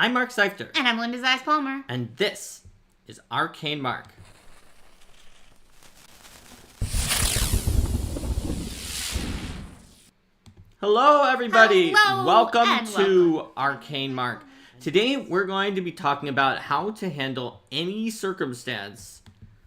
I'm Mark Seifter. And I'm Linda Zeiss Palmer. And this is Arcane Mark. Hello, everybody. Hello, welcome to Arcane Mark. Today, we're going to be talking about how to handle any circumstance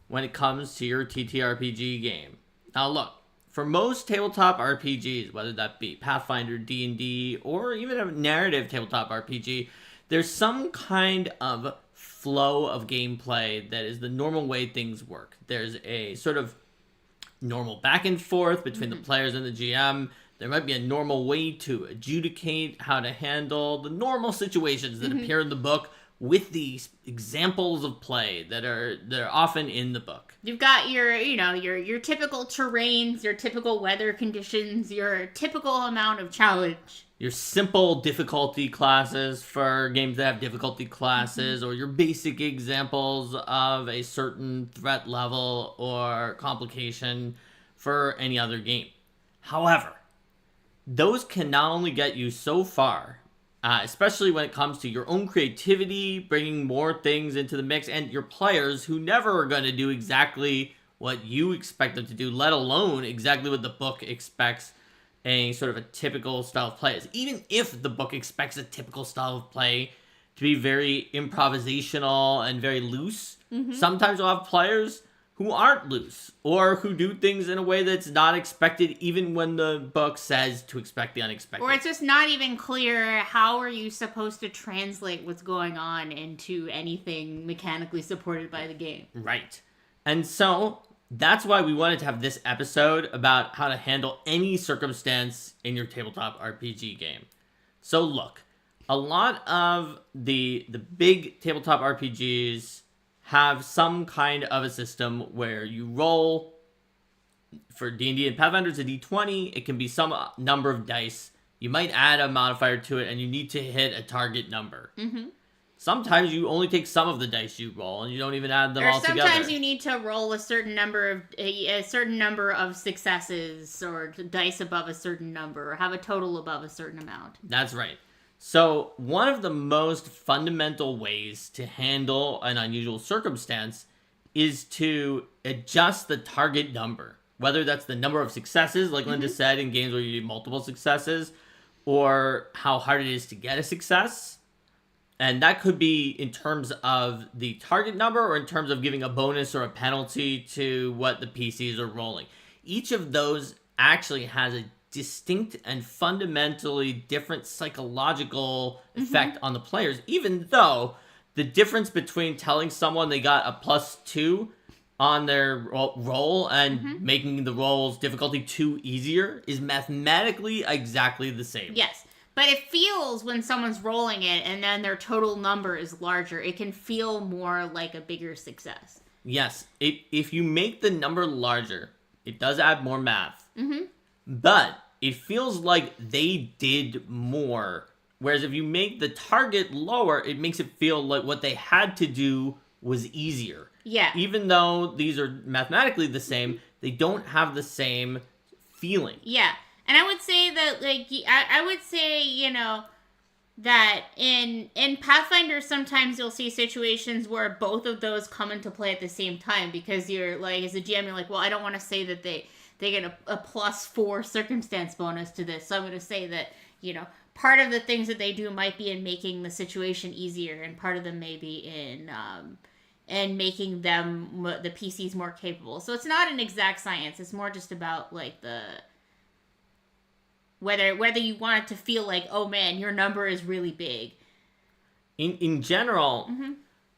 when it comes to your TTRPG game. Now, look, for most tabletop RPGs, whether that be Pathfinder, D&D, or even a narrative tabletop RPG, there's some kind of flow of gameplay that is the normal way things work. There's a sort of normal back and forth between the players and the GM. There might be a normal way to adjudicate how to handle the normal situations that appear in the book with these examples of play that are often in the book. You've got your typical terrains, your typical weather conditions, your typical amount of challenge. Your simple difficulty classes for games that have difficulty classes, or your basic examples of a certain threat level or complication for any other game. However, those can not only get you so far, especially when it comes to your own creativity, bringing more things into the mix, and your players who never are going to do exactly what you expect them to do, let alone exactly what the book expects a sort of a typical style of play is. Even if the book expects a typical style of play to be very improvisational and very loose, sometimes you'll have players who aren't loose or who do things in a way that's not expected even when the book says to expect the unexpected. Or it's just not even clear how are you supposed to translate what's going on into anything mechanically supported by the game. Right. And so that's why we wanted to have this episode about how to handle any circumstance in your tabletop RPG game. So look, a lot of the big tabletop RPGs have some kind of a system where you roll. For D&D and Pathfinder, it's a D20. It can be some number of dice. You might add a modifier to it, and you need to hit a target number. Sometimes you only take some of the dice you roll, and you don't even add them all together. Or sometimes you need to roll a certain number of successes, or dice above a certain number, or have a total above a certain amount. That's right. So one of the most fundamental ways to handle an unusual circumstance is to adjust the target number. Whether that's the number of successes, like Linda said, in games where you need multiple successes, or how hard it is to get a success. And that could be in terms of the target number or in terms of giving a bonus or a penalty to what the PCs are rolling. Each of those actually has a distinct and fundamentally different psychological effect on the players, even though the difference between telling someone they got a +2 on their roll and making the roll's difficulty 2 easier is mathematically exactly the same. Yes. But it feels, when someone's rolling it and then their total number is larger, it can feel more like a bigger success. Yes. If you make the number larger, it does add more math. But it feels like they did more. Whereas if you make the target lower, it makes it feel like what they had to do was easier. Yeah. Even though these are mathematically the same, they don't have the same feeling. Yeah. And I would say that, that in Pathfinder, sometimes you'll see situations where both of those come into play at the same time, because you're like, as a GM, you're like, well, I don't want to say that they get a +4 circumstance bonus to this. So I'm going to say that, part of the things that they do might be in making the situation easier, and part of them may be in making them, the PCs, more capable. So it's not an exact science. It's more just about, like, whether you want it to feel like, oh man, your number is really big. In general,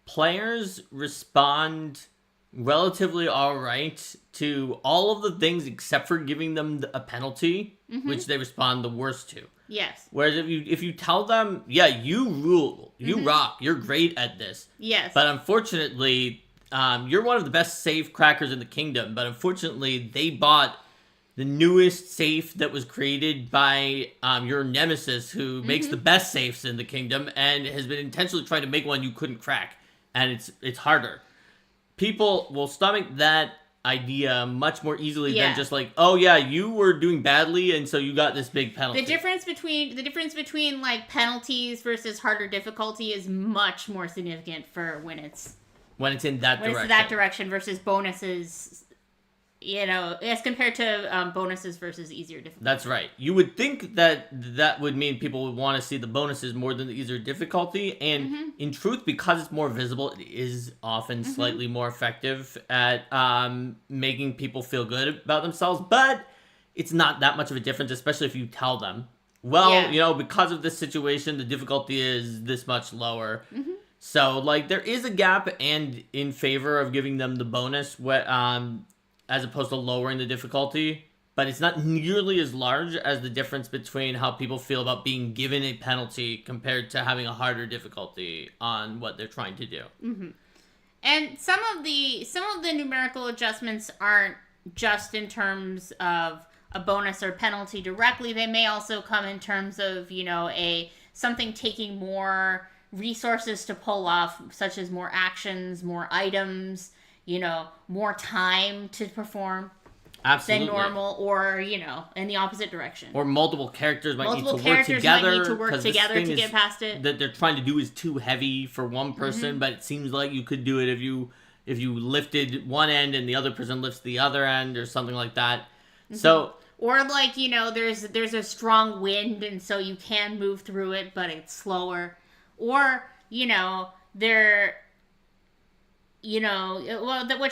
players respond relatively all right to all of the things except for giving them a penalty, which they respond the worst to. Yes. Whereas if you tell them, yeah, you rule, you rock, you're great at this. Yes. But unfortunately, you're one of the best safe crackers in the kingdom, but unfortunately they bought the newest safe that was created by your nemesis, who makes the best safes in the kingdom and has been intentionally trying to make one you couldn't crack. And it's harder. People will stomach that idea much more easily Yeah. than just like, oh yeah, you were doing badly and so you got this big penalty. The difference between like penalties versus harder difficulty is much more significant for when it's in that direction. When it's that direction versus bonuses, as compared to bonuses versus easier difficulty. That's right. You would think that would mean people would want to see the bonuses more than the easier difficulty. And in truth, because it's more visible, it is often slightly more effective at making people feel good about themselves. But it's not that much of a difference, especially if you tell them, well, because of this situation, the difficulty is this much lower. So, like, there is a gap and in favor of giving them the bonus as opposed to lowering the difficulty, but it's not nearly as large as the difference between how people feel about being given a penalty compared to having a harder difficulty on what they're trying to do. And some of the numerical adjustments aren't just in terms of a bonus or penalty directly. They may also come in terms of, something taking more resources to pull off, such as more actions, more items, more time to perform Absolutely. than normal, or, in the opposite direction. Or multiple characters might need to work together to get past it. That they're trying to do is too heavy for one person, but it seems like you could do it if you lifted one end and the other person lifts the other end or something like that. So... Or like, there's a strong wind and so you can move through it, but it's slower. Or, which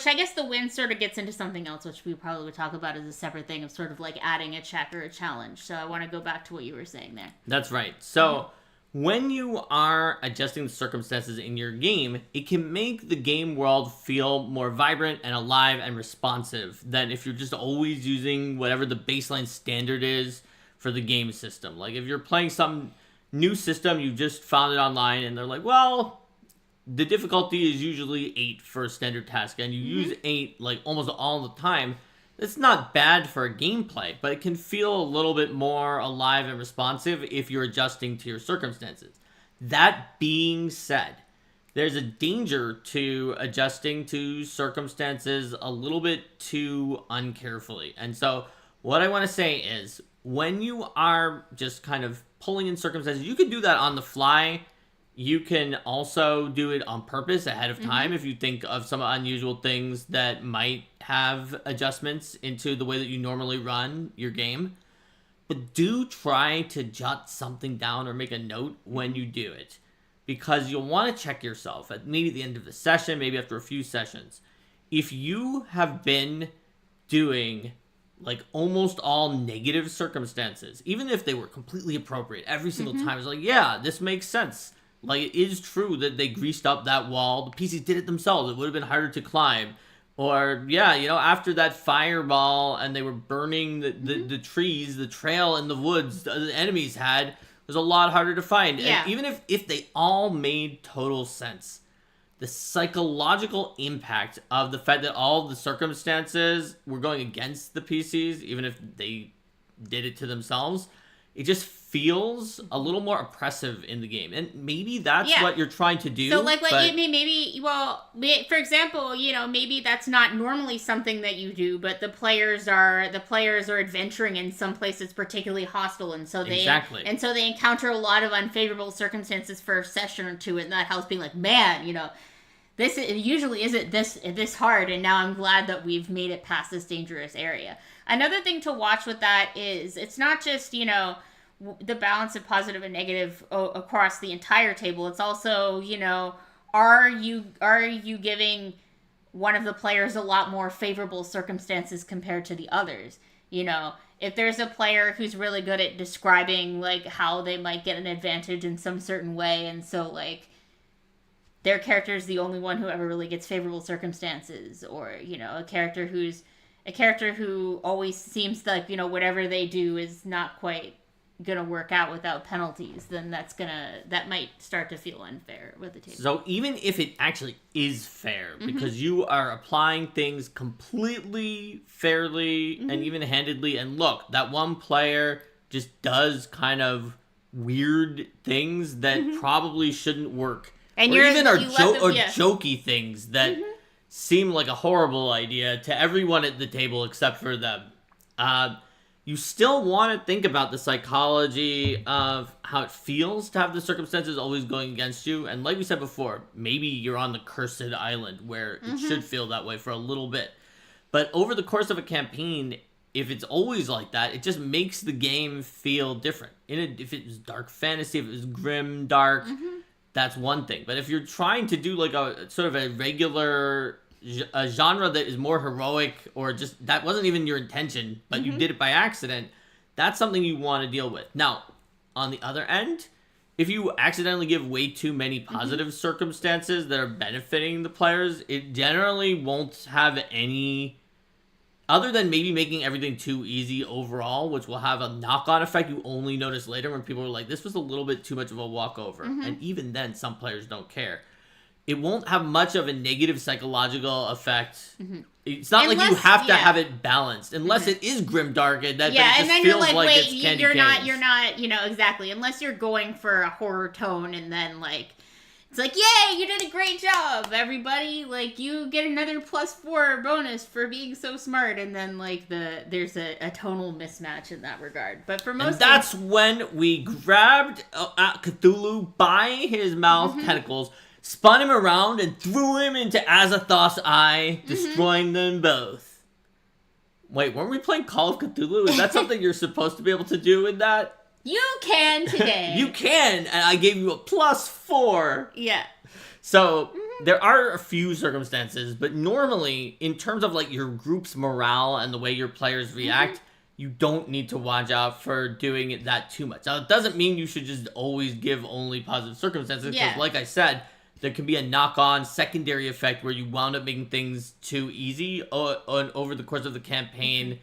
I guess the wind sort of gets into something else, which we probably would talk about as a separate thing of sort of like adding a check or a challenge. So I want to go back to what you were saying there. That's right. So when you are adjusting the circumstances in your game, it can make the game world feel more vibrant and alive and responsive than if you're just always using whatever the baseline standard is for the game system. Like if you're playing some new system, you just found it online and they're like, well, the difficulty is usually 8 for a standard task and you use 8 like almost all the time. It's not bad for gameplay, but it can feel a little bit more alive and responsive if you're adjusting to your circumstances. That being said, there's a danger to adjusting to circumstances a little bit too uncarefully. And so what I want to say is when you are just kind of pulling in circumstances, you can do that on the fly. You can also do it on purpose ahead of time if you think of some unusual things that might have adjustments into the way that you normally run your game. But do try to jot something down or make a note when you do it. Because you'll want to check yourself at maybe the end of the session, maybe after a few sessions. If you have been doing like almost all negative circumstances, even if they were completely appropriate every single time, it's like, yeah, this makes sense. Like, it is true that they greased up that wall. The PCs did it themselves. It would have been harder to climb. Or, yeah, after that fireball and they were burning the trees, the trail in the woods the enemies had was a lot harder to find. Yeah. And even if they all made total sense, the psychological impact of the fact that all the circumstances were going against the PCs, even if they did it to themselves, it just feels a little more oppressive in the game. And maybe that's what you're trying to do. So, for example, maybe that's not normally something that you do, but the players are adventuring in some place that's particularly hostile, and so they encounter a lot of unfavorable circumstances for a session or two, and that helps being like, man, this usually isn't this hard, and now I'm glad that we've made it past this dangerous area. Another thing to watch with that is it's not just, the balance of positive and negative across the entire table. It's also, are you giving one of the players a lot more favorable circumstances compared to the others? If there's a player who's really good at describing, like, how they might get an advantage in some certain way, and so, like, their character is the only one who ever really gets favorable circumstances, or, a character who always seems like, whatever they do is not quite gonna work out without penalties, then that might start to feel unfair with the table. So even if it actually is fair, because you are applying things completely fairly and even-handedly, and look, that one player just does kind of weird things that probably shouldn't work, and are jokey things that seem like a horrible idea to everyone at the table except for them. You still want to think about the psychology of how it feels to have the circumstances always going against you. And like we said before, maybe you're on the cursed island where it should feel that way for a little bit. But over the course of a campaign, if it's always like that, it just makes the game feel different. If it was dark fantasy, if it was grim, dark, that's one thing. But if you're trying to do like a sort of a regular a genre that is more heroic, or just that wasn't even your intention, but you did it by accident, that's something you want to deal with. Now, on the other end, if you accidentally give way too many positive circumstances that are benefiting the players, it generally won't have any, other than maybe making everything too easy overall, which will have a knock-on effect you only notice later when people are like, this was a little bit too much of a walkover. And even then, some players don't care. It won't have much of a negative psychological effect. It's not like you have to have it balanced, unless it is grimdark and that it just and then feels you're like, wait, it's candy you're canes. not, exactly. Unless you're going for a horror tone, and then like, it's like, yay, you did a great job, everybody. Like, you get another +4 bonus for being so smart, and then like there's a tonal mismatch in that regard. But for most, and that's when we grabbed Cthulhu by his mouth tentacles, spun him around, and threw him into Azathoth's eye, destroying them both. Wait, weren't we playing Call of Cthulhu? Is that something you're supposed to be able to do in that? You can today. You can, and I gave you a +4. Yeah. So, there are a few circumstances, but normally, in terms of like your group's morale and the way your players react, you don't need to watch out for doing it that too much. Now, it doesn't mean you should just always give only positive circumstances, because like I said, there can be a knock-on secondary effect where you wound up making things too easy over the course of the campaign.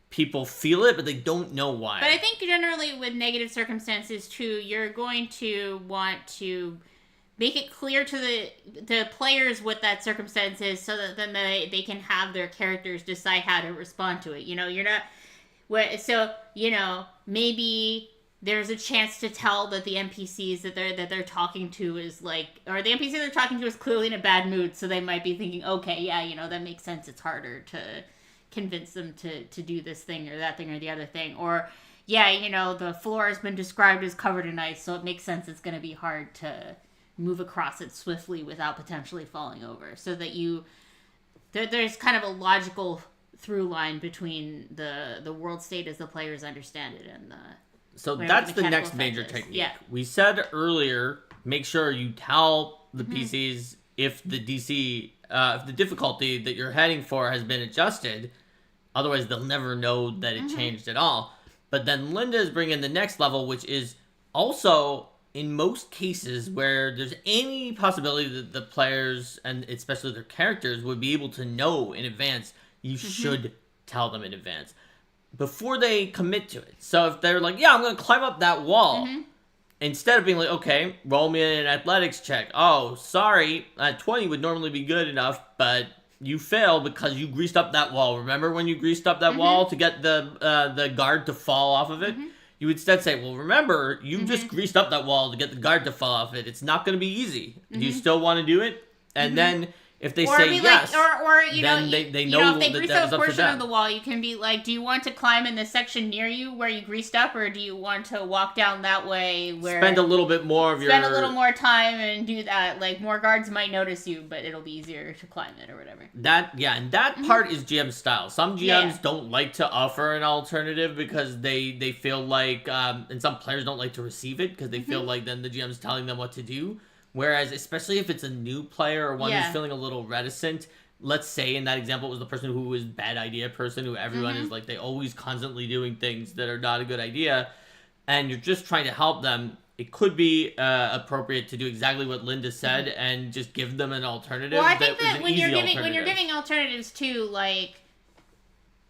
People feel it, but they don't know why. But I think generally with negative circumstances too, you're going to want to make it clear to the players what that circumstance is, so that then they can have their characters decide how to respond to it. You're not... So, maybe there's a chance to tell that the NPCs that they're talking to is like, or the NPC they're talking to is clearly in a bad mood, so they might be thinking, okay, yeah, that makes sense. It's harder to convince them to do this thing or that thing or the other thing. Or, yeah, the floor has been described as covered in ice, so it makes sense it's going to be hard to move across it swiftly without potentially falling over. So that there's kind of a logical through line between the world state as the players understand it and the... So that's the next major technique. Yeah. We said earlier, make sure you tell the PCs if the DC, if the difficulty that you're heading for has been adjusted. Otherwise, they'll never know that it changed at all. But then Linda is bringing the next level, which is also, in most cases, where there's any possibility that the players, and especially their characters, would be able to know in advance, you should tell them in advance before they commit to it. So if they're like, yeah, I'm going to climb up that wall, instead of being like, okay, roll me an athletics check. Oh, sorry, 20 would normally be good enough, but you failed because you greased up that wall. Remember when you greased up that wall to get the guard to fall off of it? You would instead say, well, remember, you just greased up that wall to get the guard to fall off it. It's not going to be easy. Do you still want to do it? And then... if they say yes, then they know if they grease that up a up to portion them. of the wall, you can be like, do you want to climb in the section near you where you greased up, or do you want to walk down that way where... Spend a little bit more of Spend a little more time and do that. Like, more guards might notice you, but it'll be easier to climb it or whatever. And that part is GM style. Some GMs don't like to offer an alternative because they feel like, and some players don't like to receive it because they feel like then the GM's telling them what to do. Whereas, especially if it's a new player or one who's feeling a little reticent, let's say in that example it was the person who was bad idea person, who everyone is like, they always constantly doing things that are not a good idea, and you're just trying to help them, it could be appropriate to do exactly what Linda said and just give them an alternative. Well, I think that when you're giving alternatives too, like,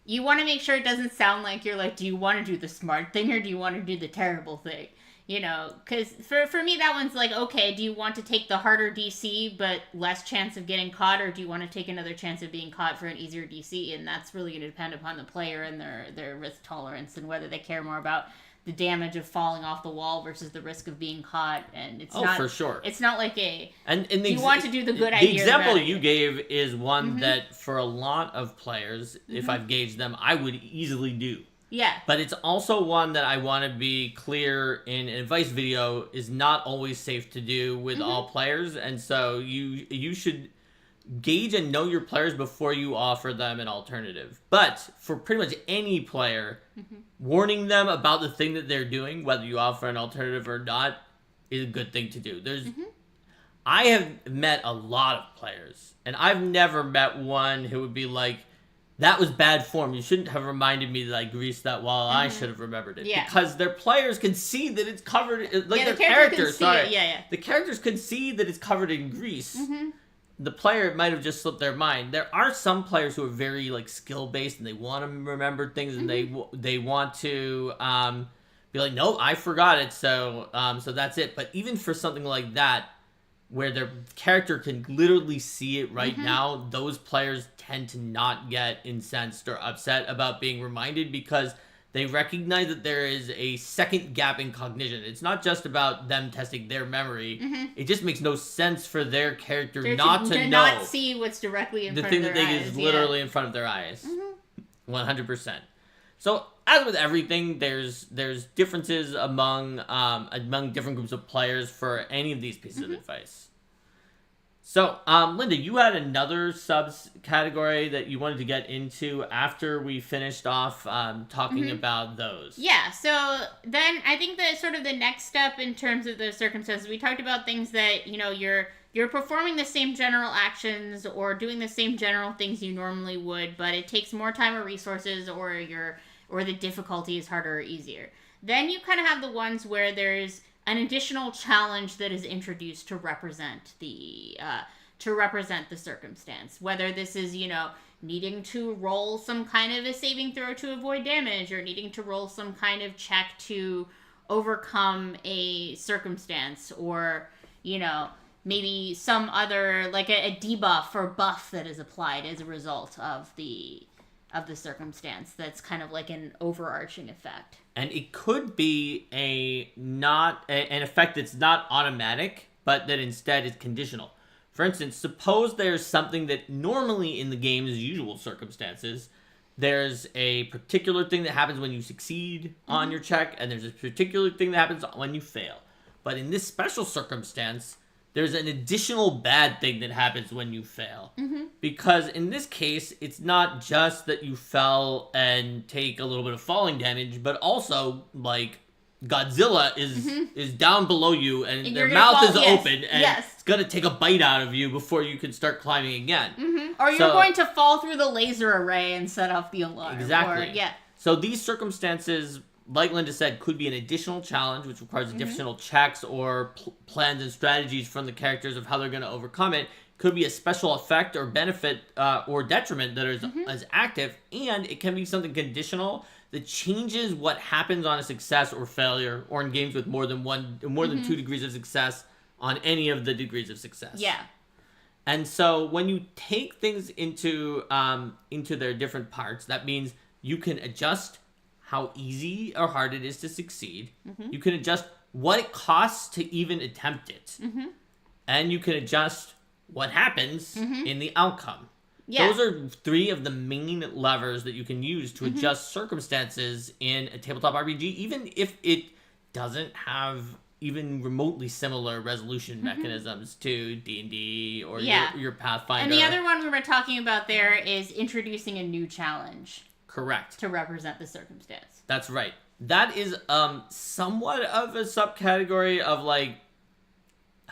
you want to make sure it doesn't sound like you're like, do you want to do the smart thing or do you want to do the terrible thing? Because for me, that one's like, okay, do you want to take the harder DC but less chance of getting caught, or do you want to take another chance of being caught for an easier DC? And that's really going to depend upon the player and their risk tolerance and whether they care more about the damage of falling off the wall versus the risk of being caught, and it's for sure. It's not like a and you want to do the good idea. The example you gave is one that for a lot of players, if I've gauged them, I would easily do. Yeah. But it's also one that I want to be clear in an advice video is not always safe to do with all players, and so you should gauge and know your players before you offer them an alternative. But for pretty much any player, warning them about the thing that they're doing, whether you offer an alternative or not, is a good thing to do. I have met a lot of players, and I've never met one who would be like, that was bad form. You shouldn't have reminded me that I greased that wall. I should have remembered it. Yeah. Because their players can see that it's covered, like their the characters. Yeah. The characters can see that it's covered in grease. The player might have just slipped their mind. There are some players who are very like skill based and they want to remember things and they want to be like, no, I forgot it, so that's it. But even for something like that, where their character can literally see it right now, those players tend to not get incensed or upset about being reminded because they recognize that there is a second gap in cognition. It's not just about them testing their memory. It just makes no sense for their character not to know. Not see what's directly in front of their eyes. The thing that is literally in front of their eyes. 100%. So, as with everything, there's differences among different groups of players for any of these pieces of advice. So, Linda, you had another subcategory that you wanted to get into after we finished off talking about those. Yeah, so then I think that sort of the next step in terms of the circumstances, we talked about things that, you're performing the same general actions or doing the same general things you normally would, but it takes more time or resources or the difficulty is harder or easier. Then you kind of have the ones where there's an additional challenge that is introduced to represent the circumstance. Whether this is, needing to roll some kind of a saving throw to avoid damage or needing to roll some kind of check to overcome a circumstance or, maybe some other, like a debuff or buff that is applied as a result of the circumstance that's kind of like an overarching effect. And it could be an effect that's not automatic, but that instead is conditional. For instance, suppose there's something that normally in the game's usual circumstances, there's a particular thing that happens when you succeed on your check, and there's a particular thing that happens when you fail. But in this special circumstance, there's an additional bad thing that happens when you fail. Because in this case, it's not just that you fell and take a little bit of falling damage, but also, like, Godzilla is down below you and their mouth is open and it's going to take a bite out of you before you can start climbing again. Or you're going to fall through the laser array and set off the alarm. Exactly. So these circumstances, like Linda said, could be an additional challenge, which requires additional checks or plans and strategies from the characters of how they're going to overcome it. Could be a special effect or benefit or detriment that is active, and it can be something conditional that changes what happens on a success or failure, or in games with more than 2 degrees of success on any of the degrees of success. Yeah. And so when you take things into their different parts, that means you can adjust how easy or hard it is to succeed. You can adjust what it costs to even attempt it. And you can adjust what happens in the outcome. Yeah. Those are 3 of the main levers that you can use to adjust circumstances in a tabletop RPG, even if it doesn't have even remotely similar resolution mechanisms to D&D or your Pathfinder. And the other one we were talking about there is introducing a new challenge. Correct. To represent the circumstance. That's right. That is somewhat of a subcategory of like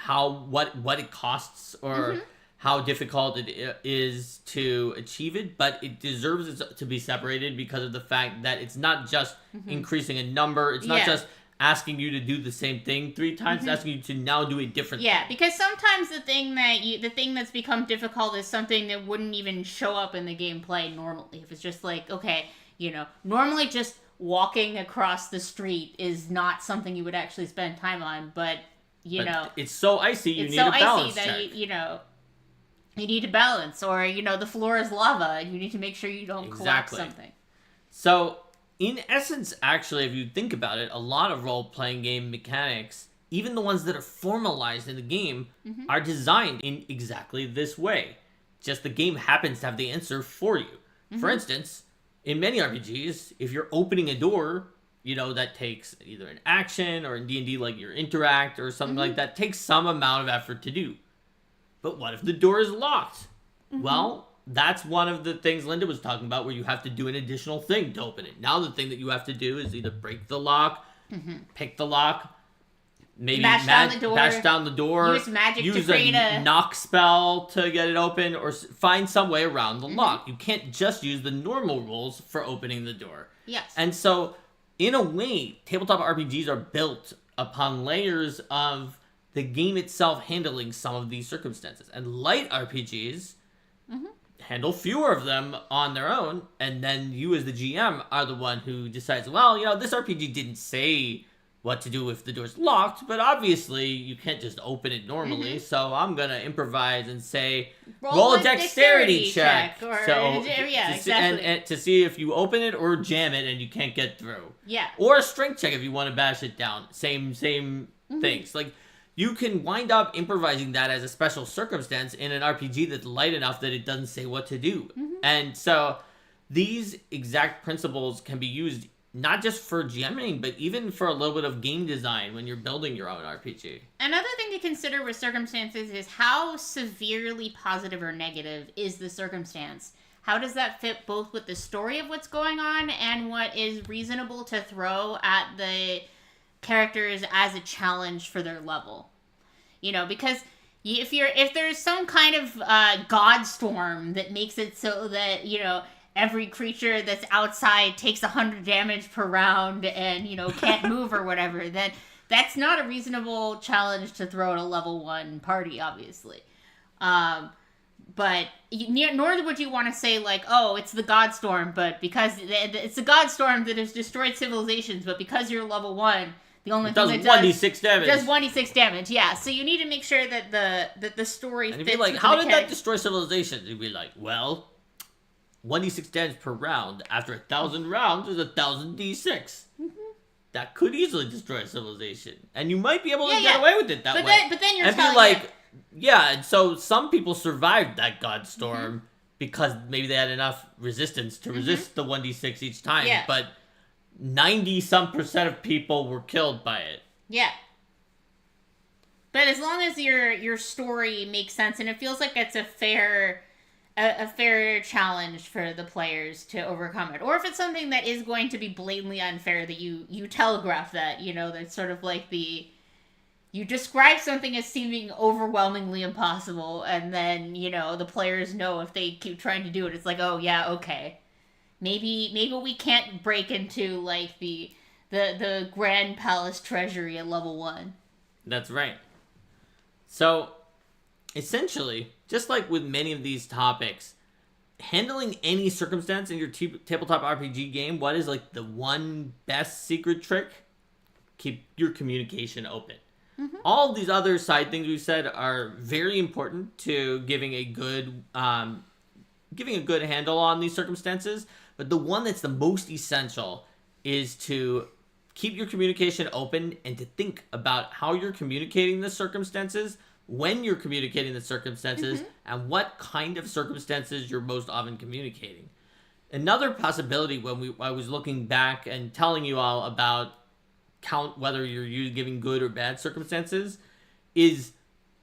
what it costs or how difficult it is to achieve it, but it deserves to be separated because of the fact that it's not just increasing a number. It's not just asking you to do the same thing 3 times. It's asking you to now do a different thing. Yeah, because sometimes the thing that's become difficult is something that wouldn't even show up in the gameplay normally. If it's just like, okay, normally just walking across the street is not something you would actually spend time on, but it's so icy you need a balance check. That you need to balance, or the floor is lava and you need to make sure you don't collapse something. So In essence, actually, if you think about it, a lot of role-playing game mechanics, even the ones that are formalized in the game, are designed in exactly this way. Just the game happens to have the answer for you. For instance, in many RPGs, if you're opening a door, that takes either an action, or in D&D, like your interact or something like that, takes some amount of effort to do. But what if the door is locked? Well, that's one of the things Linda was talking about, where you have to do an additional thing to open it. Now the thing that you have to do is either break the lock, pick the lock, maybe bash down the door, use magic use to create a knock spell to get it open, or find some way around the lock. You can't just use the normal rules for opening the door. Yes. And so, in a way, tabletop RPGs are built upon layers of the game itself handling some of these circumstances. And light RPGs handle fewer of them on their own, and then you as the GM are the one who decides, well, this RPG didn't say what to do if the door's locked, but obviously you can't just open it normally, so I'm going to improvise and say, roll a dexterity check. Exactly. And to see if you open it or jam it and you can't get through. Yeah. Or a strength check if you want to bash it down. Same things. Like, you can wind up improvising that as a special circumstance in an RPG that's light enough that it doesn't say what to do. And so these exact principles can be used not just for GMing, but even for a little bit of game design when you're building your own RPG. Another thing to consider with circumstances is how severely positive or negative is the circumstance. How does that fit both with the story of what's going on and what is reasonable to throw at the characters as a challenge for their level? Because if there's some kind of god storm that makes it so that every creature that's outside takes 100 damage per round and can't move or whatever, then that's not a reasonable challenge to throw at a level 1 party, obviously. But nor would you want to say, like, oh, it's the Godstorm, but because it's the Godstorm that has destroyed civilizations, but because you're level 1, the only thing that does 1d6 damage. Does 1d6 damage, yeah. So you need to make sure that the story and fits. Be like, how did that destroy civilizations? You'd be like, well, 1d6 damage per round. After 1,000 rounds is 1,000 d6. That could easily destroy a civilization, and you might be able to get away with it that way. But then you're and telling be like, and so some people survived that Godstorm because maybe they had enough resistance to resist the 1d6 each time. Yeah. But 90% of people were killed by it. Yeah. But as long as your story makes sense and it feels like it's a fair challenge for the players to overcome it, or if it's something that is going to be blatantly unfair, that you telegraph that, that's sort of like you describe something as seeming overwhelmingly impossible, and then the players know if they keep trying to do it, it's like, oh yeah, okay, maybe we can't break into like the Grand Palace Treasury at level 1. That's right. So essentially, just like with many of these topics, handling any circumstance in your tabletop RPG game, what is like the one best secret trick? Keep your communication open. All of these other side things we've said are very important to giving a good handle on these circumstances, but the one that's the most essential is to keep your communication open and to think about how you're communicating the circumstances, when you're communicating the circumstances, and what kind of circumstances you're most often communicating. Another possibility when I was looking back and telling you all about count whether you're giving good or bad circumstances is,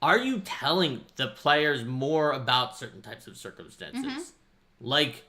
are you telling the players more about certain types of circumstances? Like,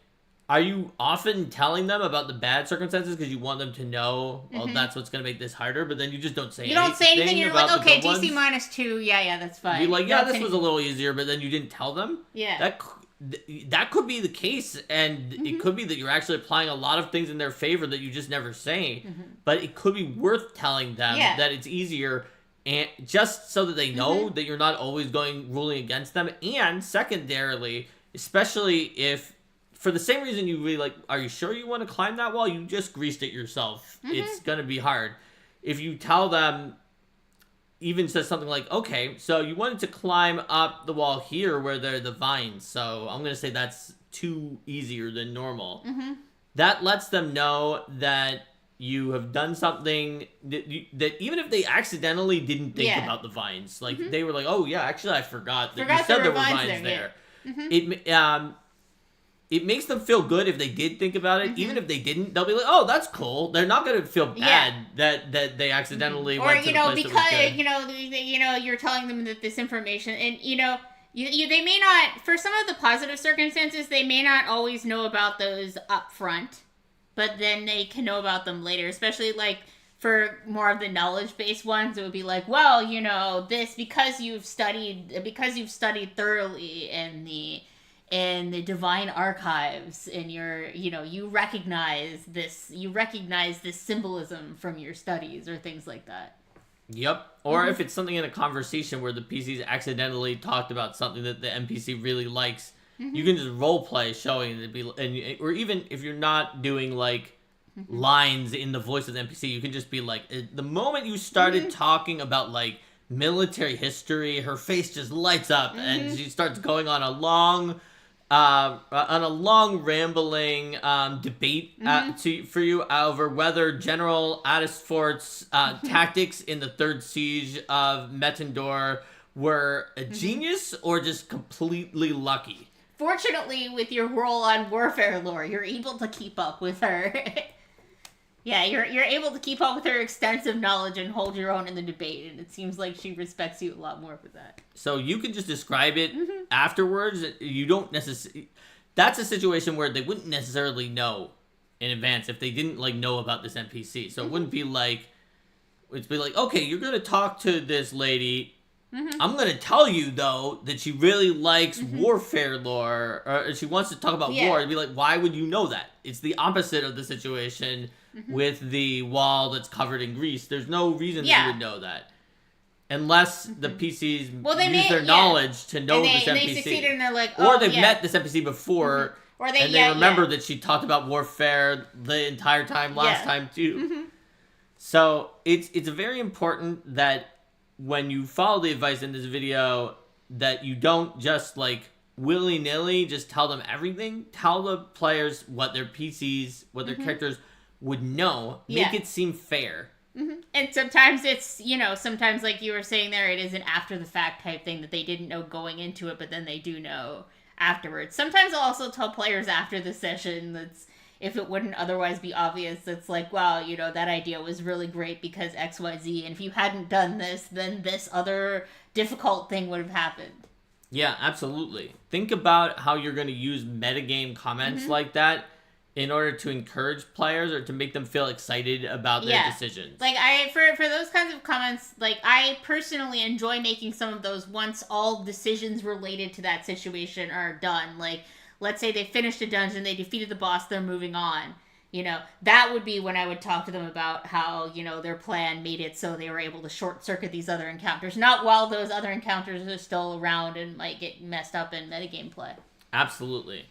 are you often telling them about the bad circumstances because you want them to know, well, that's what's going to make this harder, but then you just don't say anything? You don't say anything, you're like, okay, DC ones? -2, yeah, that's fine. You're like, yeah, this was a little easier, but then you didn't tell them? Yeah. That could be the case, and it could be that you're actually applying a lot of things in their favor that you just never say, but it could be worth telling them that it's easier, and just so that they know that you're not always ruling against them. And secondarily, especially if, for the same reason you really like, are you sure you want to climb that wall? You just greased it yourself. It's going to be hard. If you tell them, even says something like, okay, so you wanted to climb up the wall here where there are the vines, so I'm going to say that's too easier than normal. that lets them know that you have done something that even if they accidentally didn't think about the vines, like they were like, oh yeah, actually I forgot that you said there were vines there. It makes them feel good if they did think about it. Even if they didn't, they'll be like, oh, that's cool. They're not going to feel bad that they accidentally went to the place because that was good. you're telling them that this information, and they may not, for some of the positive circumstances, they may not always know about those up front, but then they can know about them later, especially like for more of the knowledge-based ones. It would be like, well, this because you've studied thoroughly in the divine archives, and you recognize this symbolism from your studies or things like that. Yep. Or if it's something in a conversation where the PCs accidentally talked about something that the NPC really likes, you can just role play showing it, or even if you're not doing like lines in the voice of the NPC, you can just be like, the moment you started talking about like military history, her face just lights up and she starts going on a long rambling debate for you over whether General Adisfort's tactics in the Third Siege of Metendor were a genius or just completely lucky. Fortunately, with your role on Warfare Lore, you're able to keep up with her. Yeah, you're able to keep up with her extensive knowledge and hold your own in the debate, and it seems like she respects you a lot more for that. So you can just describe it afterwards. You don't necessarily... That's a situation where they wouldn't necessarily know in advance if they didn't like know about this NPC. So it wouldn't be like... It'd be like, okay, you're going to talk to this lady. I'm going to tell you, though, that she really likes warfare lore, or she wants to talk about war. It'd be like, why would you know that? It's the opposite of the situation with the wall that's covered in grease. There's no reason that you would know that. Unless the PCs use their knowledge to know this NPC. They succeeded and they're like, oh, or they've met this NPC before, or they remember that she talked about warfare the entire time last time, too. So it's very important that when you follow the advice in this video, that you don't just like willy-nilly just tell them everything. Tell the players what their PCs, what their characters would know. Make it seem fair. And sometimes it's, sometimes like you were saying there, it is an after the fact type thing that they didn't know going into it, but then they do know afterwards. Sometimes I'll also tell players after the session that's, if it wouldn't otherwise be obvious, it's like, wow, that idea was really great because XYZ, and if you hadn't done this, then this other difficult thing would have happened. Yeah, absolutely. Think about how you're going to use metagame comments like that in order to encourage players or to make them feel excited about their decisions. Like, for those kinds of comments, like, I personally enjoy making some of those once all decisions related to that situation are done. Like, let's say they finished a dungeon, they defeated the boss, they're moving on. That would be when I would talk to them about how, their plan made it so they were able to short-circuit these other encounters. Not while those other encounters are still around and might get messed up in metagame play. Absolutely.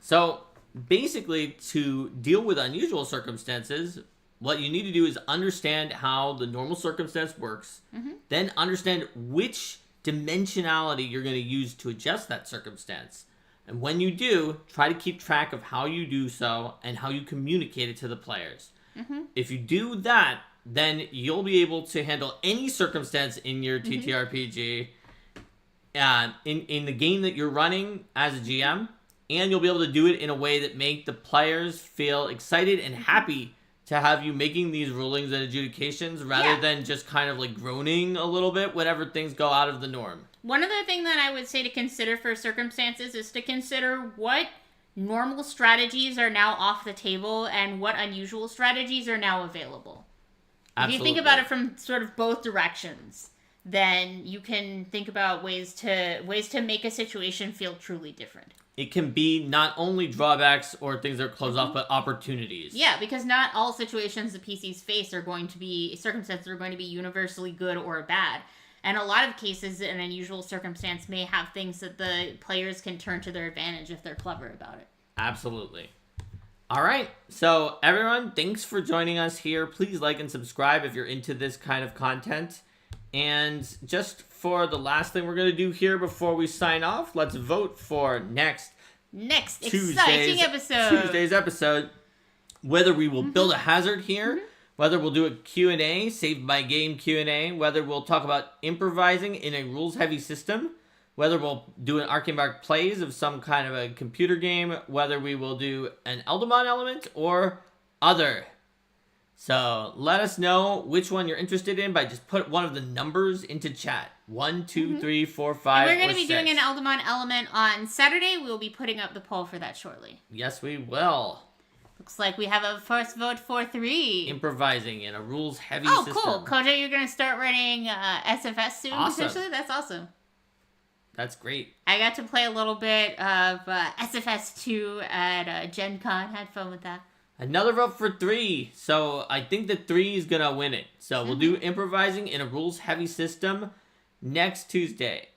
So, basically, to deal with unusual circumstances, what you need to do is understand how the normal circumstance works, then understand which dimensionality you're going to use to adjust that circumstance. And when you do, try to keep track of how you do so and how you communicate it to the players. If you do that, then you'll be able to handle any circumstance in your TTRPG in the game that you're running as a GM, and you'll be able to do it in a way that make the players feel excited and happy to have you making these rulings and adjudications rather than just kind of like groaning a little bit whenever things go out of the norm. One other thing that I would say to consider for circumstances is to consider what normal strategies are now off the table and what unusual strategies are now available. Absolutely. If you think about it from sort of both directions, then you can think about ways to make a situation feel truly different. It can be not only drawbacks or things that are closed off, but opportunities. Yeah, because not all situations the PCs face circumstances are going to be universally good or bad. And a lot of cases, an unusual circumstance may have things that the players can turn to their advantage if they're clever about it. Absolutely. All right. So, everyone, thanks for joining us here. Please like and subscribe if you're into this kind of content. And just for the last thing we're going to do here before we sign off, let's vote for next Next exciting episode. Tuesday's episode. Whether we will build a hazard here, whether we'll do a Q&A, Saved by Game Q&A, whether we'll talk about improvising in a rules-heavy system, whether we'll do an Arcane Mark plays of some kind of a computer game, whether we will do an Eldamon element or other. So let us know which one you're interested in by just put one of the numbers into chat. 1, 2, 3, 4, 5, and we're going to be 6. doing an Eldamon element on Saturday. We'll be putting up the poll for that shortly. Yes, we will. Looks like we have a first vote for 3. Improvising in a rules-heavy system. Oh, cool. Koja, you're going to start running SFS soon, potentially? That's awesome. That's great. I got to play a little bit of SFS 2 at Gen Con. Had fun with that. Another vote for 3. So I think that 3 is going to win it. So we'll do improvising in a rules-heavy system next Tuesday.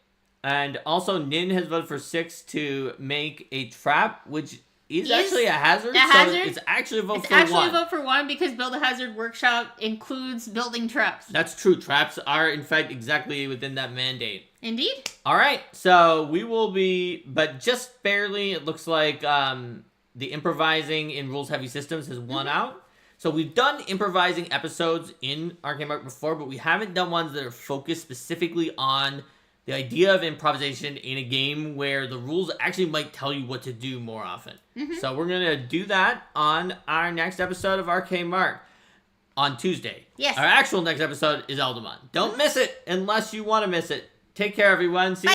And also, Nin has voted for 6 to make a trap, which is actually a hazard. It's actually a vote for 1. It's actually a vote for 1 because Build a Hazard Workshop includes building traps. That's true. Traps are, in fact, exactly within that mandate. Indeed. All right. So we will be, but just barely, it looks like the improvising in rules-heavy systems has won out. So we've done improvising episodes in Arcane Mark before, but we haven't done ones that are focused specifically on the idea of improvisation in a game where the rules actually might tell you what to do more often. So we're going to do that on our next episode of Arcane Mark on Tuesday. Yes. Our actual next episode is Eldamon. Don't miss it unless you want to miss it. Take care, everyone. See you.